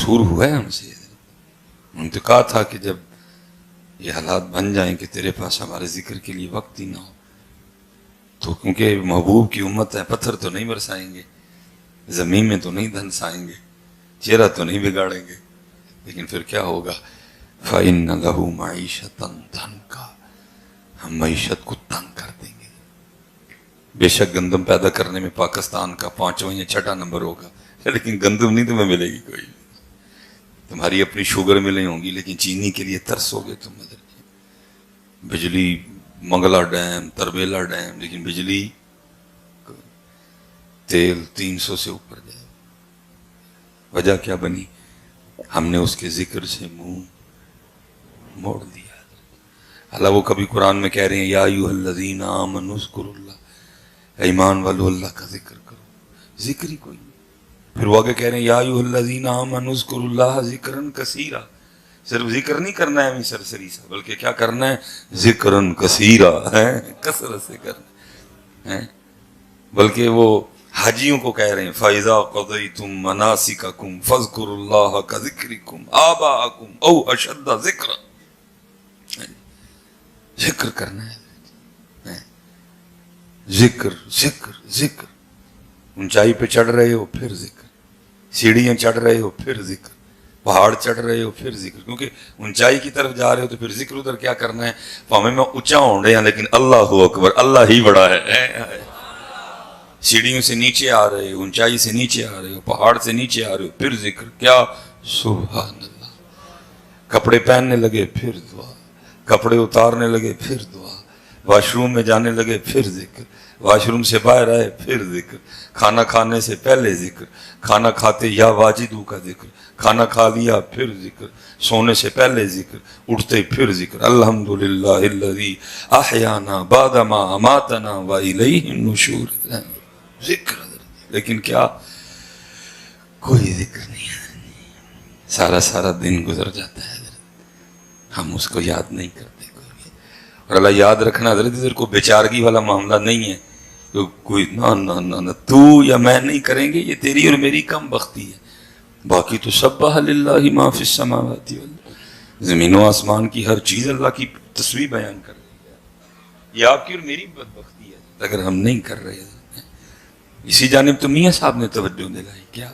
قصور ہوا ہے ہم سے. انہوں نے تو کہا تھا کہ جب یہ حالات بن جائیں کہ تیرے پاس ہمارے ذکر کے لیے وقت ہی نہ ہو تو کیونکہ محبوب کی امت ہے, پتھر تو نہیں برسائیں گے, زمین میں تو نہیں دھنسائیں گے, چہرہ تو نہیں بگاڑیں گے, لیکن پھر کیا ہوگا؟ فَإِنَّ لَهُ مَعِيشَةً ضَنْكَ, ہم معیشت کو تنگ کر دیں گے. بے شک گندم پیدا کرنے میں پاکستان کا 5واں یا 6واں نمبر ہوگا, لیکن گندم نہیں تمہیں ملے گی کوئی. تمہاری اپنی شوگر ملیں ہوں گی لیکن چینی کے لیے ترسو گے تم. بجلی منگلا ڈیم, تربیلا ڈیم, لیکن بجلی تیل 300 سے اوپر جائے. وجہ کیا بنی؟ ہم نے اس کے ذکر سے منہ موڑ دیا. اللہ وہ کبھی قرآن میں کہہ رہے ہیں یا ایھا الذین آمنوا اذکروا اللہ, ایمان والو اللہ کا ذکر کرو, ذکر ہی کوئی نہیں. پھر وہ آگے کہہ رہے ہیں یا ایھا الذین آمنوا اذکروا اللہ ذکرا کثیرا, صرف ذکر نہیں کرنا ہے سرسری سا, بلکہ کیا کرنا ہے؟ ذکرا کثیرا, کثرت سے کرنا ہے. بلکہ وہ حاجیوں کو کہہ رہے ہیں فَإِذَا قَضَيْتُم مَنَاسِكَكُمْ فَاذْكُرُوا اللَّهَ كَذِكْرِكُمْ آبَاءَكُمْ أَوْ أَشَدَّ ذِكْرًا. ذکر کرنا ہے, ذکر ذکر ذکر. اونچائی پہ چڑھ رہے ہو پھر ذکر, سیڑھیاں چڑھ رہے ہو پھر ذکر, پہاڑ چڑھ رہے ہو پھر ذکر. کیونکہ اونچائی کی طرف جا رہے ہو تو پھر ذکر ادھر کیا کرنا ہے؟ پامے میں اونچا ہو رہے ہیں لیکن اللہ اکبر, اللہ ہی بڑا ہے. سیڑھیوں سے نیچے آ رہے ہو, اونچائی سے نیچے آ رہے ہو, پہاڑ سے نیچے آ رہے ہو, پھر ذکر. کیا؟ سبحان اللہ. کپڑے پہننے لگے پھر دعا, کپڑے اتارنے لگے پھر دعا, واش روم میں جانے لگے پھر ذکر, واش روم سے باہر آئے پھر ذکر, کھانا کھانے سے پہلے ذکر, کھانا کھاتے یا واجدو کا ذکر, کھانا کھا لیا پھر ذکر, سونے سے پہلے ذکر, اٹھتے پھر ذکر. الحمدللہ الذی احیانا بعد ما اماتنا والیہ النشور. ذکر. لیکن کیا؟ کوئی ذکر نہیں ہے. سارا دن گزر جاتا ہے, ہم اس کو یاد نہیں کرتے کوئی. اور اللہ یاد رکھنا حضرت ادھر کو بیچارگی والا معاملہ نہیں ہے. کوئی نہ تو یا میں نہیں کریں گے, یہ تیری اور میری کم بختی ہے. باقی تو سبح للہ ما فی السماوات والارض, زمین و آسمان کی ہر چیز اللہ کی تسبیح بیان کر رہی ہے. یہ آپ کی اور میری بدبختی ہے اگر ہم نہیں کر رہے. اسی جانب تو میاں صاحب نے توجہ دلائی. کیا؟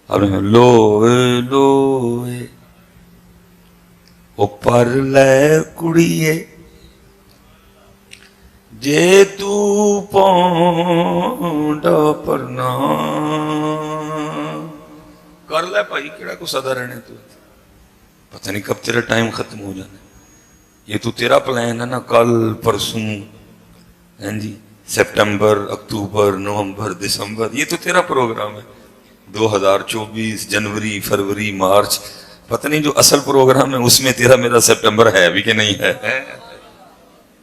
اب لوے او پر لے کڑیے جے تو پونڈا پرنا کر لے بھائی, کیڑا کو صدا رہنے تو پتہ نہیں کب تیرا ٹائم ختم ہو جانا. یہ تو تیرا پلان ہے نا, کل پرسوں, ہیں جی, سپٹمبر, اکتوبر, نومبر, دسمبر, یہ تو تیرا پروگرام ہے. 2024 جنوری, فروری, مارچ, پتہ نہیں جو اصل پروگرام ہے اس میں تیرا میرا سپٹمبر ہے ابھی کہ نہیں ہے.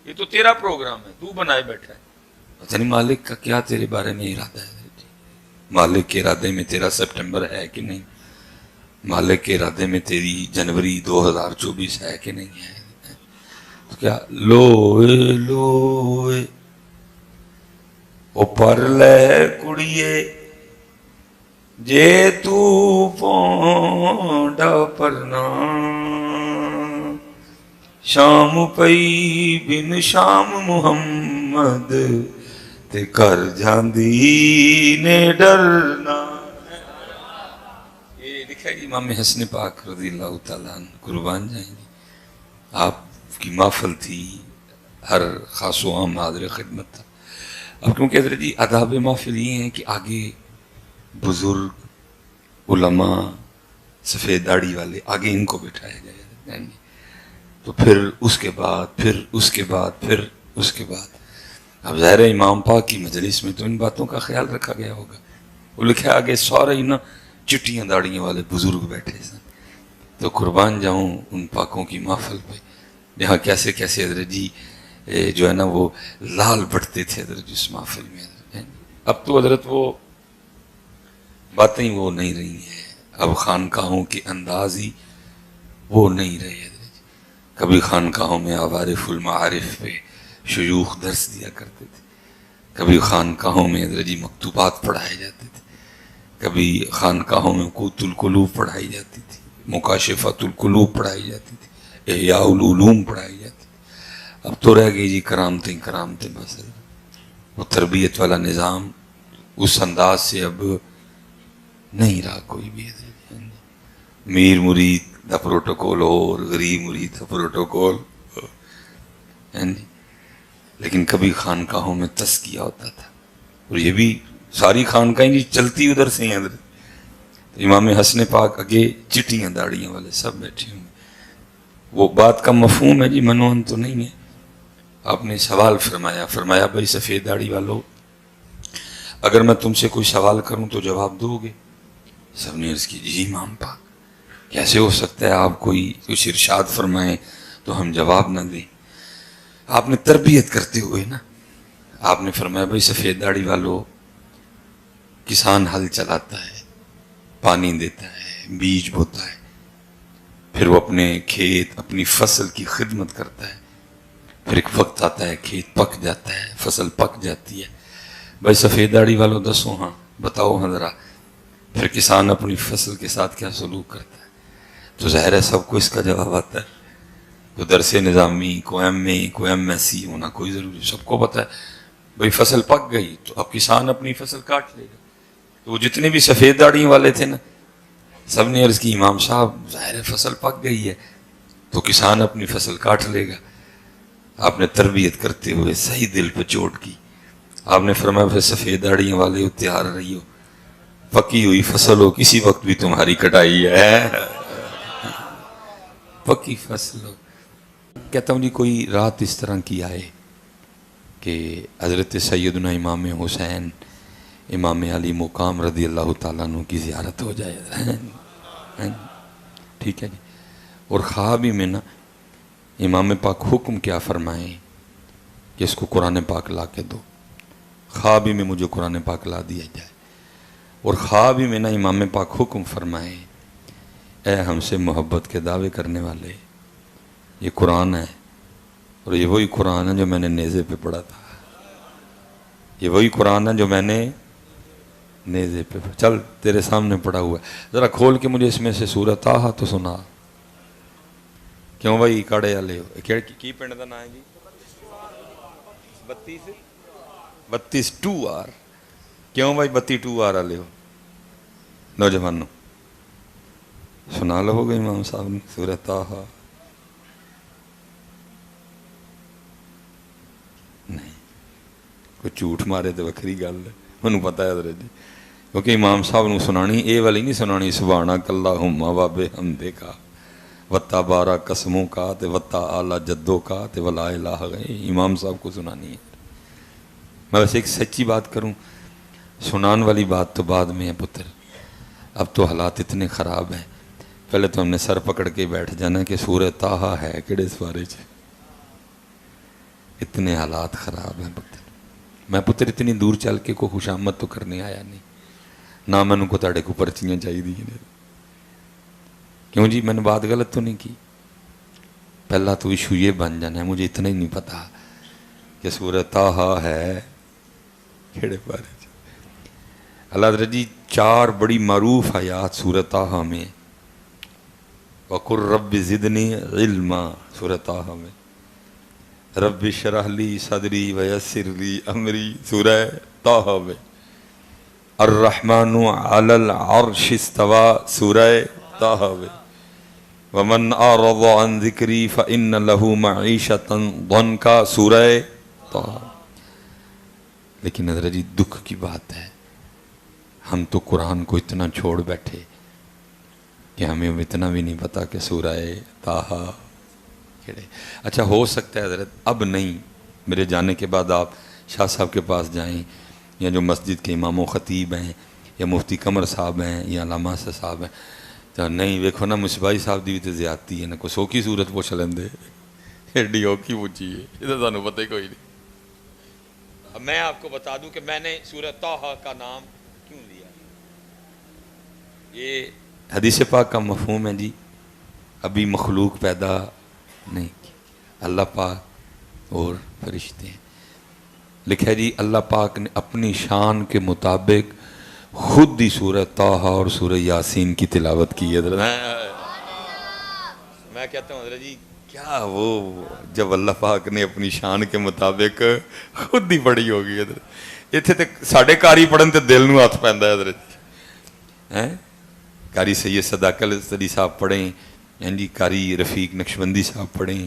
یہ تو تیرا پروگرام ہے, تو بنائے بیٹھا ہے. پتہ نہیں مالک کا کیا تیرے بارے میں ارادہ ہے. مالک کے ارادے میں تیرا سپٹمبر ہے کہ نہیں, مالک کے ارادے میں تیری جنوری 2024 ہے کہ نہیں ہے. تو کیا لوے او پر لے کڑیے جے تو پونڈا پرنا, شام پئی بن شام محمد تے کر جاندی نے ڈرنا. یہ لکھا ہے امام حسن پاک رضی اللہ تعالیٰ عنہ, قربان جائیں گے. آپ کی محفل تھی, ہر خاص و عام حاضر خدمت تھا. اب کیونکہ حضرت جی آداب محفل یہ ہیں کہ آگے بزرگ علماء سفید داڑھی والے آگے ان کو بٹھایا گیا, تو پھر اس کے بعد اب ظاہر امام پاک کی مجلس میں تو ان باتوں کا خیال رکھا گیا ہوگا. وہ لکھا آگے سارے ہی نا چٹیاں داڑیاں والے بزرگ بیٹھے سن. تو قربان جاؤں ان پاکوں کی محفل پہ جہاں کیسے کیسے حضرت جی جو ہے نا وہ لال بٹتے تھے حضرت اس محفل میں. اب تو حضرت وہ باتیں وہ نہیں رہی ہیں, اب خانقاہوں کے انداز ہی وہ نہیں رہے حضرت. کبھی خانقاہوں میں عوارف المعارف پہ شیوخ درس دیا کرتے تھے, کبھی خانقاہوں میں حضرت جی مکتوبات پڑھائے جاتے تھے, کبھی خانقاہوں میں قوت القلوب پڑھائی جاتی تھی، مکاشفۃ القلوب پڑھائی جاتی تھی، احیاء العلوم پڑھائی جاتی تھی۔ اب تو رہ گئی جی کرامتیں کرامتیں بس، وہ تربیت والا نظام اس انداز سے اب نہیں رہا کوئی بھی۔ میر مرید دا پروٹوکول اور غریب مرید دا پروٹوکول، لیکن کبھی خانقاہوں میں تزکیہ ہوتا تھا، اور یہ بھی ساری خانقاہیں جی چلتی ادھر سے ہیں۔ امام حسن پاک اگے چٹیاں داڑیاں والے سب بیٹھے ہوئے، وہ بات کا مفہوم ہے جی، منوہن تو نہیں ہے۔ آپ نے سوال فرمایا بھائی سفید داڑھی والو، اگر میں تم سے کوئی سوال کروں تو جواب دو گے؟ سب نے عرض کی جی امام پاک کیسے ہو سکتا ہے، آپ کوئی کچھ ارشاد فرمائیں تو ہم جواب نہ دیں۔ آپ نے تربیت کرتے ہوئے نا، آپ نے فرمایا بھائی سفید داڑھی والو، کسان ہل چلاتا ہے، پانی دیتا ہے، بیج بوتا ہے، پھر وہ اپنے کھیت اپنی فصل کی خدمت کرتا ہے، پھر ایک وقت آتا ہے کھیت پک جاتا ہے، فصل پک جاتی ہے۔ بھائی سفید داڑھی والو دسو، ہاں بتاؤ ہاں ذرا، پھر کسان اپنی فصل کے ساتھ کیا سلوک کرتا ہے؟ تو ظاہر ہے سب کو اس کا جواب آتا ہے۔ تو درس نظامی کو ایم اے کو ایم ایس سی ہونا کوئی ضروری، سب کو پتہ ہے بھئی فصل پک گئی تو اب کسان اپنی فصل کاٹ لے گا۔ تو وہ جتنے بھی سفید داڑھی والے تھے نا، سب نے عرض کی امام صاحب ظاہر ہے فصل پک گئی ہے تو کسان اپنی فصل کاٹ لے گا۔ آپ نے تربیت کرتے ہوئے صحیح دل پہ چوٹ کی، آپ نے فرمایا پھر سفید داڑیاں والے ہو تیار رہی ہو، پکی ہوئی فصل ہو کسی وقت بھی تمہاری کٹائی ہے، پکی فصل ہو۔ کہتا ہوں جی کوئی رات اس طرح کی آئے کہ حضرت سیدنا امام حسین امام علی مقام رضی اللہ تعالیٰ عنہ کی زیارت ہو جائے، ٹھیک ہے جی، اور خواب ہی میں نا امام پاک حکم کیا فرمائیں کہ اس کو قرآن پاک لا کے دو، خواب ہی میں مجھے قرآن پاک لا دیا جائے، اور خواب ہی میں نا امام پاک حکم فرمائیں اے ہم سے محبت کے دعوے کرنے والے، یہ قرآن ہے، اور یہ وہی قرآن ہے جو میں نے نیزے پہ پڑھا تھا، یہ وہی قرآن ہے جو میں نے نیزے پہ چل تیرے سامنے پڑھا ہوا ہے، ذرا کھول کے مجھے اس میں سے سورۃ طٰہٰ تو سنا۔ کیوں بھائی کاڑے والے ہو کی پنڈ کا نام ہے جی؟ 32 2 آر، کیوں بھائی 32 2 آر والے ہو؟ نوجوانوں سنا لو گے امام صاحب نے سورۃ طٰہٰ؟ نہیں، کوئی جھوٹ مارے تو وکری گل ہے، انہوں پتہ ہے حضرت جی، کیونکہ امام صاحب نے سنانی اے والی نہیں سنانی سبحانک اللہم و بحمدک وتا بارہ قسموں کا تے وتا اعلیٰ جدوں کا تے ولا الہ غیر، امام صاحب کو سنانی ہے۔ میں ویسے ایک سچی بات کروں، سنان والی بات تو بعد میں ہے پتر، اب تو حالات اتنے خراب ہیں، پہلے تو ہم نے سر پکڑ کے بیٹھ جانا کہ سورۃ طٰہٰ ہے کہڑے سوارے چ، اتنے حالات خراب ہیں پتر۔ میں پتر اتنی دور چل کے کوئی خوش آمد تو کرنے آیا نہیں، نہ میں نے کو تاڑے کو پرچیاں چاہیے دی، کیوں جی میں نے بات غلط تو نہیں کی؟ پہلا تو ایشو یہ بن جانا ہے، مجھے اتنا ہی نہیں پتا کہ سورۃ طٰہٰ ہے کھڑے پارے۔ اللہ حضرت جی 4 بڑی معروف آیات سورۃ طٰہٰ میں، وَقُلْ رَبِّ زِدْنِي عِلْمًا سورۃ طٰہٰ میں، رب اشرح لی صدری ویسر لی امری سورہ طٰہٰ میں، الرحمن علی العرش استویٰ سورہ طٰہٰ میں، ومن اعرض عن ذکری فإن له معیشۃ ضنکا سورہ طٰہٰ۔ لیکن حضرت جی دکھ کی بات ہے، ہم تو قرآن کو اتنا چھوڑ بیٹھے کہ ہمیں اتنا بھی نہیں پتا کہ سورہ طٰہٰ کہڑے۔ اچھا ہو سکتا ہے حضرت اب نہیں، میرے جانے کے بعد آپ شاہ صاحب کے پاس جائیں، یا جو مسجد کے امام و خطیب ہیں، یا مفتی قمر صاحب ہیں، یا علامہ صاحب ہیں، تو نہیں ویکھو نا مصباحی صاحب دی بھی تو زیادتی ہے نا، کوئی سوکھی صورت پوچھ لیندے، ایڈی اوکھی پوچھی ہے، یہ تو سانوں پتہ ہی کوئی نہیں۔ اب میں آپ کو بتا دوں کہ میں نے سورۃ طٰہٰ کا نام کیوں لیا۔ یہ حدیث پاک کا مفہوم ہے جی، ابھی مخلوق پیدا نہیں کی، اللہ پاک اور فرشتے ہیں۔ لکھا ہے جی اللہ پاک نے اپنی شان کے مطابق خود ہی سورہ طٰہٰ اور سورہ یاسین کی تلاوت کی حضرت. میں کہتا ہوں حضرت جی کیا وہ جب اللہ پاک نے اپنی شان کے مطابق خود ہی پڑھی ہوگی حضرت. اتنے تک ساڑھے کاری پڑھن تے دل نو ہاتھ پیندا ہے حضرت. قاری سید صداق الاسدی صاحب پڑھیں, جی قاری رفیق نقشبندی صاحب پڑھیں,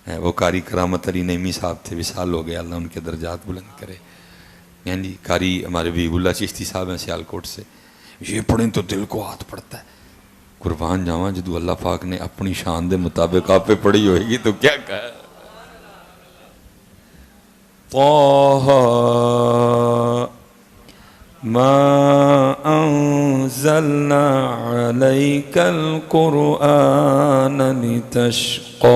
وہ قاری کرامت علی نعیمی صاحب تھے, وصال ہو گئے, اللہ ان کے درجات بلند کرے. جی قاری ہمارے حبیب اللہ چشتی صاحب ہیں سیالکوٹ سے, یہ پڑھیں تو دل کو ہاتھ پڑتا ہے. قربان جاواں جدو اللہ پاک نے اپنی شان دے مطابق آپ پہ پڑھی ہوئے گی تو کیا کہا. طٰہٰ ما انزلنا علیک القرآن لتشقى.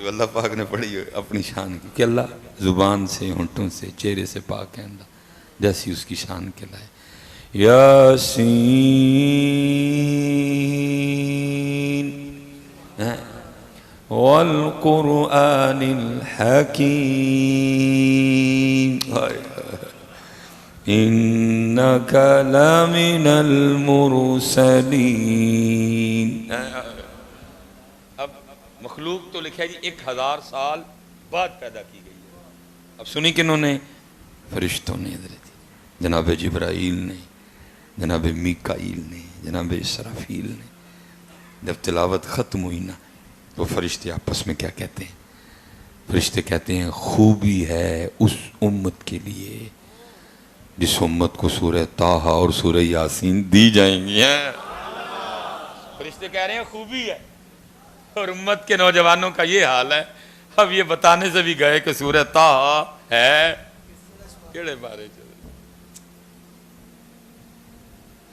اللہ پاک نے پڑھی ہوئی اپنی شان کی کہ اللہ زبان سے, ہونٹوں سے, چہرے سے پاک ہے اللہ, جیسی اس کی شان کے لائے. یاسین والقرآن الحکیم انک لمن المرسلین. اب مخلوق تو لکھا ہے جی 1000 سال بعد پیدا کی گئی ہے. اب سنی کنہوں نے؟ فرشتوں نے حضرت, جناب جبرائیل نے, جناب میکائیل نے, جناب اسرافیل نے. جب تلاوت ختم ہوئی نا وہ فرشتے آپس میں کیا کہتے ہیں؟ فرشتے کہتے ہیں خوبی ہے اس امت کے لیے جس امت کو سورہ طٰہٰ اور سورہ یاسین دی جائیں گی. فرشتے کہہ رہے ہیں خوبی ہے, اور امت کے نوجوانوں کا یہ حال ہے. اب یہ بتانے سے بھی گئے کہ سورہ طٰہٰ ہے کیڑے بارے چل.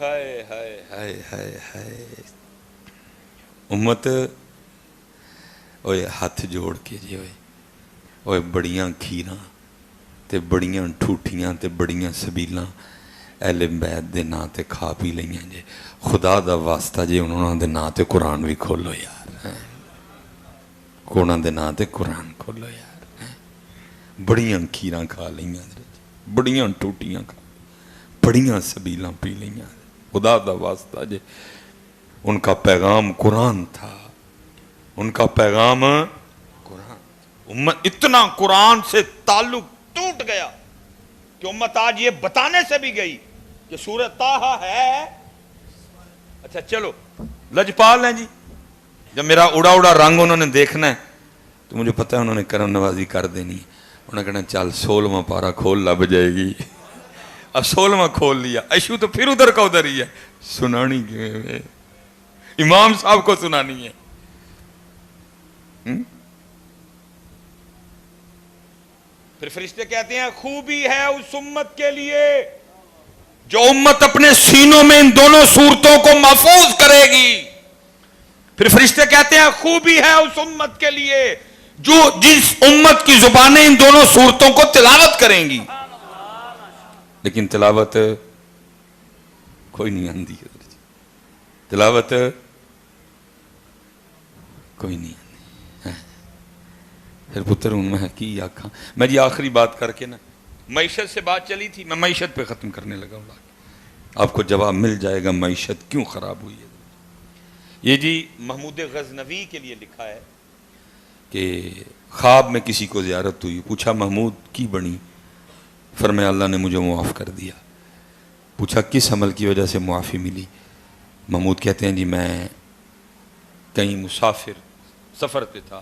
ہائے ہائے ہائے ہائے ہائے امت اوے ہاتھ جوڑ کے جی اوے بڑیاں کھیراں تے بڑیاں ٹھوٹیاں تے بڑیاں سبیلاں اہل بیت دے نا تے کھا پی لئیاں جے. خدا دا واسطہ جے انہوں دے نا تے قرآن بھی کھولو یار, کونا دے نا تے قرآن کھولو یار. بڑیاں کھیراں کھا لئیاں, بڑیاں ٹوٹیاں کھا, بڑیاں سبیلاں پی لئیاں. خدا دا واسطہ جے ان کا پیغام قرآن تھا, ان کا پیغام قرآن. امت اتنا قرآن سے تعلق ٹوٹ گیا کہ امت آج یہ بتانے سے بھی گئی کہ سورہ طٰہٰ ہے. اچھا چلو لجپال ہیں جی, جب میرا اڑا اڑا رنگ انہوں نے دیکھنا ہے تو مجھے پتہ ہے انہوں نے کرم نوازی کر دینی. انہوں نے کہنا چل 16واں پارہ کھول لب جائے گی. اب 16واں کھول لیا, ایشو تو پھر ادھر کا ادھر ہی ہے. سنانی کیوں امام صاحب کو سنانی ہے. پھر فرشتے کہتے ہیں خوبی ہے اس امت کے لیے جو امت اپنے سینوں میں ان دونوں صورتوں کو محفوظ کرے گی. پھر فرشتے کہتے ہیں خوبی ہے اس امت کے لیے جو جس امت کی زبانیں ان دونوں صورتوں کو تلاوت کریں گی. لیکن تلاوت کوئی نہیں آندی, تلاوت کوئی نہیں آندی. پھر پتر ہوں میں کی آکھاں. میں جی آخری بات کر کے نا, معیشت سے بات چلی تھی, میں معیشت پہ ختم کرنے لگا ہوں. آپ کو جواب مل جائے گا معیشت کیوں خراب ہوئی ہے. یہ جی محمود غزنوی کے لیے لکھا ہے کہ خواب میں کسی کو زیارت ہوئی, پوچھا محمود کی بنی, فرمایا اللہ نے مجھے معاف کر دیا. پوچھا کس عمل کی وجہ سے معافی ملی؟ محمود کہتے ہیں جی میں کہیں مسافر سفر پہ تھا,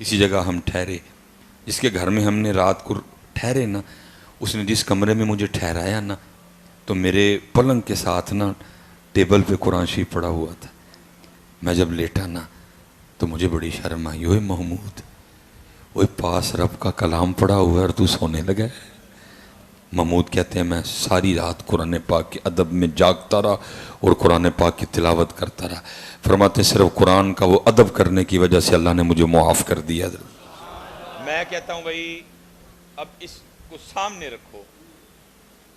کسی جگہ ہم ٹھہرے, جس کے گھر میں ہم نے رات کو ٹھہرے نا, اس نے جس کمرے میں مجھے ٹھہرایا نا تو میرے پلنگ کے ساتھ نا ٹیبل پہ قرآن شریف پڑا ہوا تھا. میں جب لیٹا نا تو مجھے بڑی شرم آئی. اوے محمود, اوے پاس رب کا کلام پڑا ہوا ہے اور تو سونے لگا ہے. محمود کہتے ہیں میں ساری رات قرآن پاک کے ادب میں جاگتا رہا اور قرآن پاک کی تلاوت کرتا رہا. فرماتے ہیں صرف قرآن کا وہ ادب کرنے کی وجہ سے اللہ نے مجھے معاف کر دیا. میں کہتا ہوں بھائی اب اس کو سامنے رکھو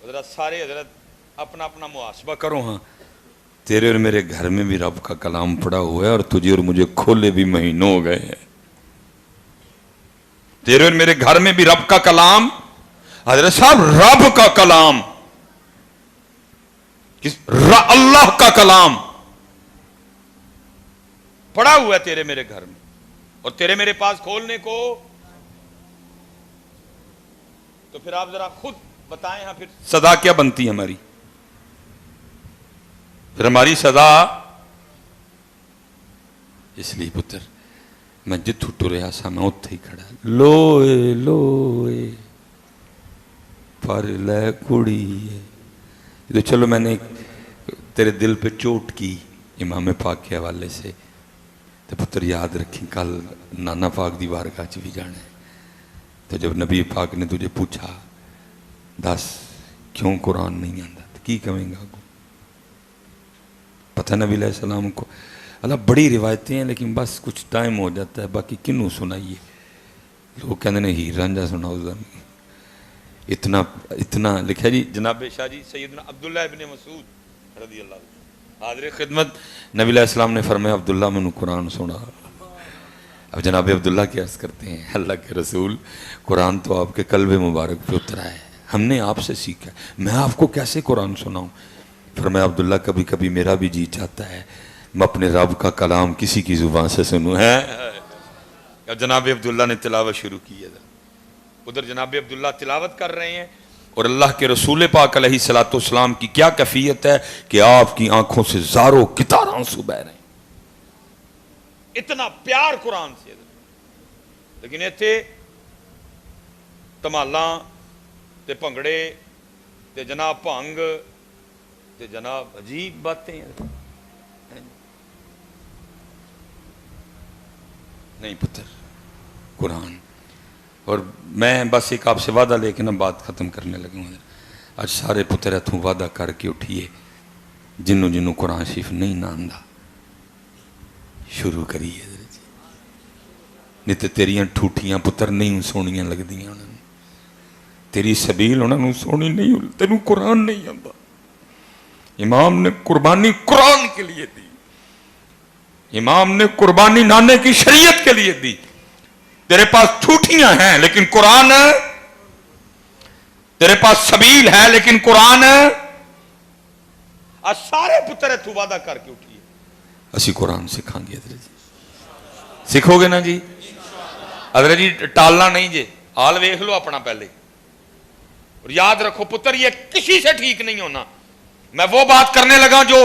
حضرت, سارے حضرت اپنا اپنا محاسبہ کرو. ہاں تیرے اور میرے گھر میں بھی رب کا کلام پڑا ہوا ہے اور تجھے اور مجھے کھولے بھی مہینوں ہو گئے ہیں. تیرے اور میرے گھر میں بھی رب کا کلام حضرت صاحب رب کا کلام، اللہ کا کلام پڑا ہوا ہے تیرے میرے گھر میں اور تیرے میرے پاس کھولنے کو، تو پھر آپ ذرا خود بتائیں ہاں پھر سزا کیا بنتی ہے ہماری؟ پھر ہماری سزا اس لیے پتر میں جتھوں ٹریا سا میں اتھے ہی کھڑا، لوئے لوئے پر لے کڑی ہے۔ تو چلو میں نے تیرے دل پہ چوٹ کی امام پاک کے حوالے سے، تو پتر یاد رکھی کل نانا پاک دی بارگاہ چ بھی جانا ہے، تو جب نبی پاک نے تجھے پوچھا دس کیوں قرآن نہیں آتا تو کی کہیں گا؟ پتہ نبی علیہ السلام کو اللہ بڑی روایتیں ہیں لیکن بس کچھ ٹائم ہو جاتا ہے، باقی کنوں سنائیے؟ لوگ کہتے ہیں ہیر رانجھا سناؤ، اتنا اتنا لکھا جی جناب شاہ جی سیدنا عبداللہ ابن مسعود رضی اللہ عنہ حاضر خدمت، نبی علیہ السلام نے فرمایا عبداللہ میں نے قرآن سنا۔ اب جناب عبداللہ کیا عرض کرتے ہیں، اللہ کے رسول قرآن تو آپ کے قلب مبارک پہ اترا ہے، ہم نے آپ سے سیکھا، میں آپ کو کیسے قرآن سناؤں؟ فرمایا عبداللہ کبھی کبھی میرا بھی جی چاہتا ہے میں اپنے رب کا کلام کسی کی زبان سے سنوں۔ ہے اب جناب عبداللہ نے تلاوت شروع کی ہے، ادھر جناب عبداللہ تلاوت کر رہے ہیں اور اللہ کے رسول پاک علیہ الصلوۃ والسلام کی کیا کیفیت ہے کہ آپ کی آنکھوں سے زاروں قطار آنسو بہ رہے ہیں، اتنا پیار قرآن سے۔ لیکن ایتھے تمالاں تے پنگڑے تے جناب بھنگ تے جناب عجیب باتیں ہیں۔ نہیں پتر قرآن، اور میں بس ایک آپ سے وعدہ لے کے نا بات ختم کرنے لگوں گا، آج سارے پتر اتوں وعدہ کر کے اٹھیے جنوں جنوں قرآن شریف نہیں ناندا شروع کریے، نہیں تو تیریاں ٹھوٹیاں پتر نہیں سونیاں لگ دیاں، تیری سبیل انہوں نے سونی نہیں، تینوں قرآن نہیں آتا۔ امام نے قربانی قرآن کے لیے دی، امام نے قربانی نانے کی شریعت کے لیے دی، تیرے پاس ٹھوٹیاں ہیں لیکن قرآن ہے، تیرے پاس سبیل ہے لیکن قرآن ہے۔ آج سارے پتر اتوں وعدہ کر کے اٹھیے اسی قرآن سکھاں گے، حضرت جی سکھو گے نا جی؟ حضرت جی ٹالنا نہیں جی، حال ویکھ لو اپنا پہلے، اور یاد رکھو پتر یہ کسی سے ٹھیک نہیں ہونا۔ میں وہ بات کرنے لگا جو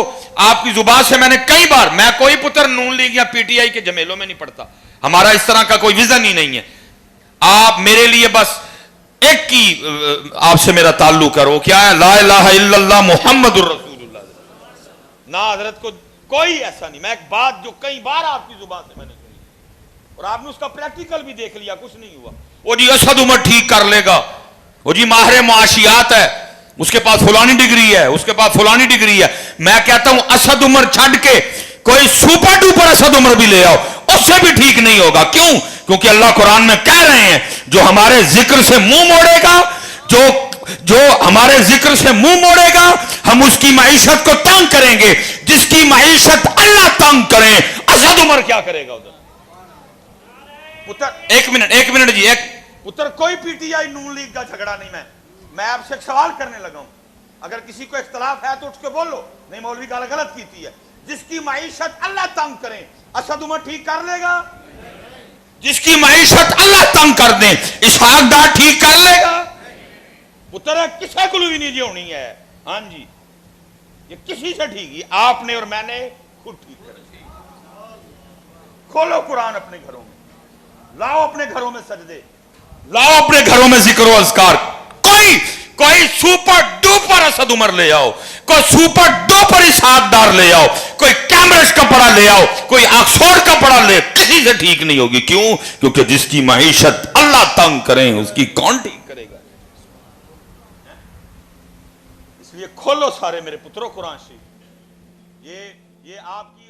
آپ کی زبان سے میں نے کئی بار، میں کوئی پتر نون لیگ یا پی ٹی آئی کے جمیلوں میں نہیں پڑتا، ہمارا اس طرح کا کوئی ویژن ہی نہیں ہے۔ آپ میرے لیے بس ایک کی آپ سے میرا تعلق ہے، وہ کیا ہے؟ لا الہ الا اللہ محمد الرسول اللہ۔ نہ حضرت کو کوئی ایسا نہیں، میں ایک بات جو کئی بار آپ کی زبان سے میں نے کہی اور آپ نے اس کا پریکٹیکل بھی دیکھ لیا، کچھ نہیں ہوا۔ وہ جی اسد عمر ٹھیک کر لے گا، وہ جی ماہر معاشیات ہے، اس کے پاس فلانی ڈگری ہے، اس کے پاس فلانی ڈگری ہے۔ میں کہتا ہوں اسد عمر چھڈ کے کوئی سپر ڈوپر اسد عمر بھی لے آؤ، اس سے بھی ٹھیک نہیں ہوگا۔ کیوں؟ کیونکہ اللہ قرآن میں کہہ رہے ہیں جو ہمارے ذکر سے منہ موڑے گا، جو ہمارے ذکر سے منہ موڑے گا ہم اس کی معیشت کو تنگ کریں گے، جس کی معیشت اللہ تنگ کریں اسد عمر کیا کرے گا؟ ادھر پتر ایک منٹ جی، ایک پتر کوئی P T I known league کا جھگڑا نہیں، میں آپ سے ایک سوال کرنے لگا ہوں، اگر کسی کو اختلاف ہے تو اٹھ کے بولو، نہیں مولوی گال غلط کیتی ہے۔ جس کی معیشت اللہ تنگ کریں اسد عمر ٹھیک کر لے گا؟ جس کی معیشت اللہ تنگ کر دیں اسحاق ڈار ٹھیک کر لے گا؟ پتر کسے کو بھی نہیں جی ہونی ہے، ہاں جی یہ کسی سے ٹھیک ہی آپ نے اور میں نے خود ٹھیک کر دی۔ کھولو قرآن اپنے گھروں میں، لاؤ اپنے گھروں میں سجدے، لاؤ اپنے گھروں میں ذکر و اذکار، کوئی سپر ڈوپر اسد عمر لے آؤ، کوئی سپر ڈوپر اسحاق ڈار لے آؤ، کوئی کیمبرج کا پڑھا لے آؤ، کوئی آکسفورڈ کا پڑھا لے، کسی سے ٹھیک نہیں ہوگی۔ کیوں؟ کیونکہ جس کی معیشت اللہ تنگ کریں اس کی کون ٹھیک کرے گا؟ اس لیے کھولو سارے میرے پتروں قرآن شریف، یہ آپ کی